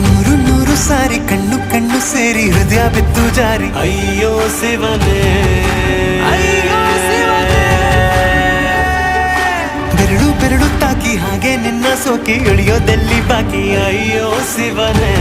ನೂರು ನೂರು ಸಾರಿ ಕಣ್ಣು ಕಣ್ಣು ಸೇರಿ ಹೃದಯ ಬಿದ್ದು ಜಾರಿ ಅಯ್ಯೋ ಶಿವನೇ, ಅಯ್ಯೋ ಶಿವನೇ. ಬೆರಳು ಬೆರಳು ತಾಕಿ ಹಾಗೆ ನಿನ್ನ ಸೋಕಿ ಇಳಿಯೋದೆಲ್ಲಿ ಬಾಕಿ ಅಯ್ಯೋ ಶಿವನೇ.